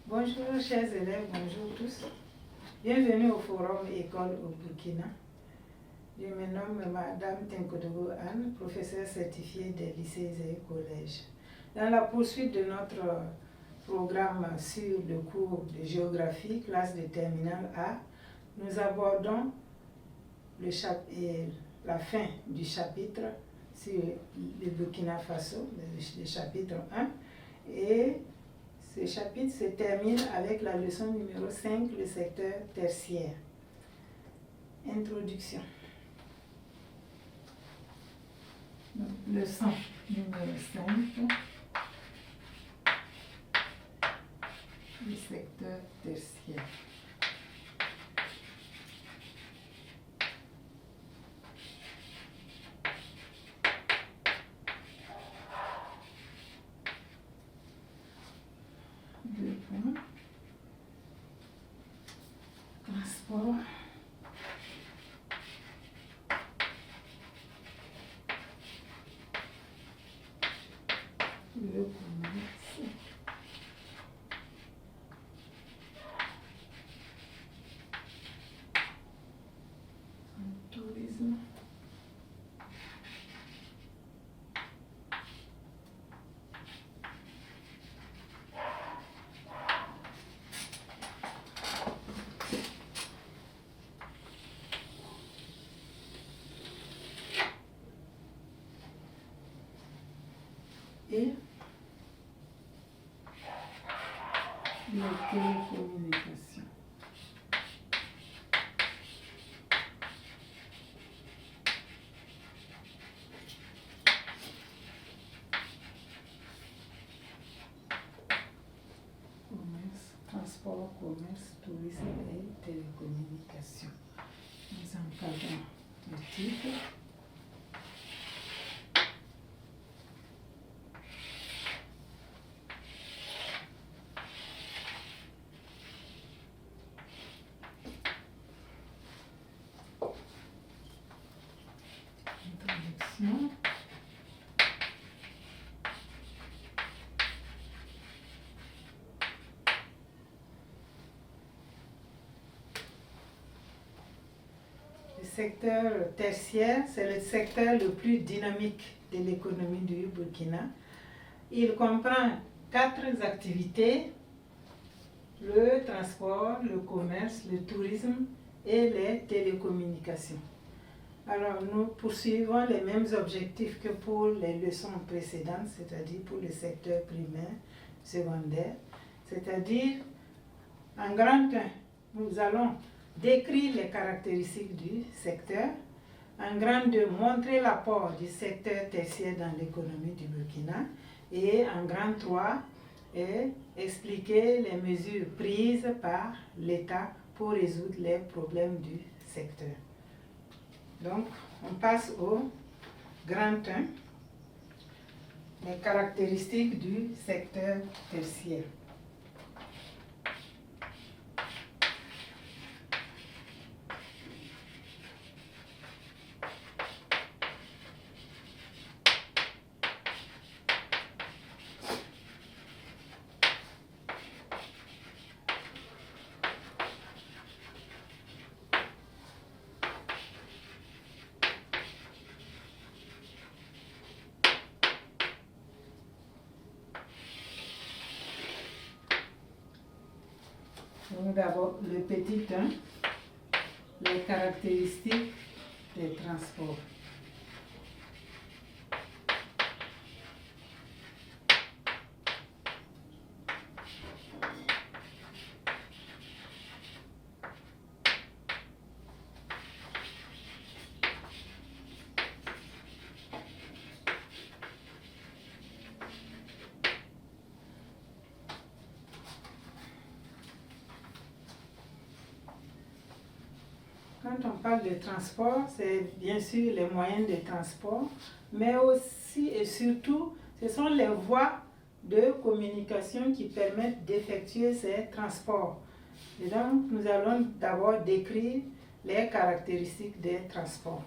Bonjour chers élèves, bonjour tous. Bienvenue au forum École au Burkina. Je me nomme Madame Tenkodogo Anne, professeure certifiée des lycées et collèges. Dans la poursuite de notre programme sur le cours de géographie, classe de terminale A, nous abordons la fin du chapitre sur le Burkina Faso, le chapitre 1, et ce chapitre se termine avec la leçon numéro 5, le secteur tertiaire. Introduction. Leçon numéro 5, le secteur tertiaire. Deux points. Transport. Le commerce. Le tourisme. Et les télécommunications. Commerce, transport, commerce, tourisme et télécommunications. Nous encadrons le titre. Introduction. Le secteur tertiaire, c'est le secteur le plus dynamique de l'économie du Burkina. Il comprend 4 activités: le transport, le commerce, le tourisme et les télécommunications. Alors, nous poursuivons les mêmes objectifs que pour les leçons précédentes, c'est-à-dire pour le secteur primaire, secondaire. C'est-à-dire, en grand 1, nous allons décrire les caractéristiques du secteur. En grand 2, montrer l'apport du secteur tertiaire dans l'économie du Burkina. Et en grand 3, expliquer les mesures prises par l'État pour résoudre les problèmes du secteur. Donc, on passe au grand 1, les caractéristiques du secteur tertiaire. Donc d'abord, le petit 1, les caractéristiques des transports. Quand on parle de transport, c'est bien sûr les moyens de transport, mais aussi et surtout, ce sont les voies de communication qui permettent d'effectuer ces transports. Et donc, nous allons d'abord décrire les caractéristiques des transports.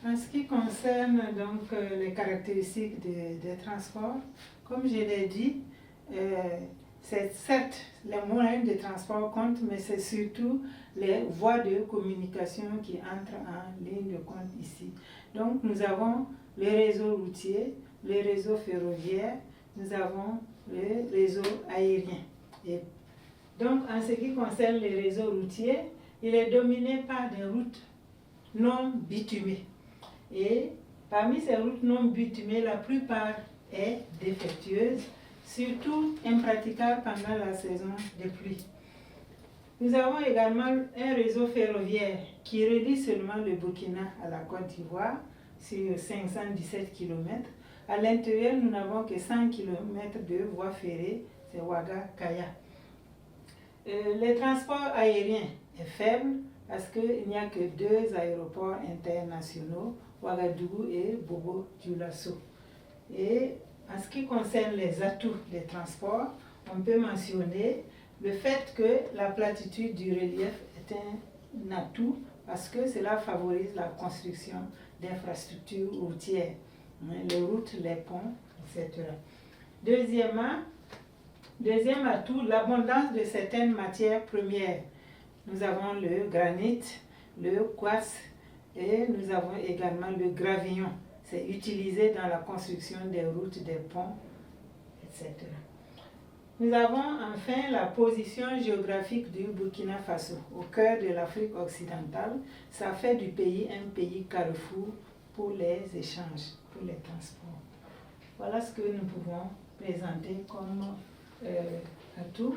En ce qui concerne donc les caractéristiques des transports, comme je l'ai dit, c'est certes les moyens de transport comptent, mais c'est surtout les voies de communication qui entrent en ligne de compte ici. Donc nous avons le réseau routier, le réseau ferroviaire, nous avons le réseau aérien. Et donc en ce qui concerne le réseau routier, il est dominé par des routes non bitumées. Et parmi ces routes non bitumées, la plupart est défectueuse, surtout impraticable pendant la saison des pluies. Nous avons également un réseau ferroviaire qui relie seulement le Burkina à la Côte d'Ivoire sur 517 km. À l'intérieur, nous n'avons que 100 km de voies ferrées, c'est Ouaga-Kaya. Le transport aérien est faible parce qu'il n'y a que 2 aéroports internationaux, Ouagadougou et Bobo-Dioulasso. Et en ce qui concerne les atouts des transports, on peut mentionner le fait que la platitude du relief est un atout parce que cela favorise la construction d'infrastructures routières, les routes, les ponts, etc. Deuxième atout, l'abondance de certaines matières premières. Nous avons le granit, le quartz et nous avons également le gravillon. C'est utilisé dans la construction des routes, des ponts, etc. Nous avons enfin la position géographique du Burkina Faso, au cœur de l'Afrique occidentale. Ça fait du pays un pays carrefour pour les échanges, pour les transports. Voilà ce que nous pouvons présenter comme atout.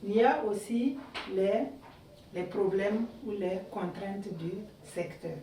Il y a aussi les problèmes ou les contraintes du secteur.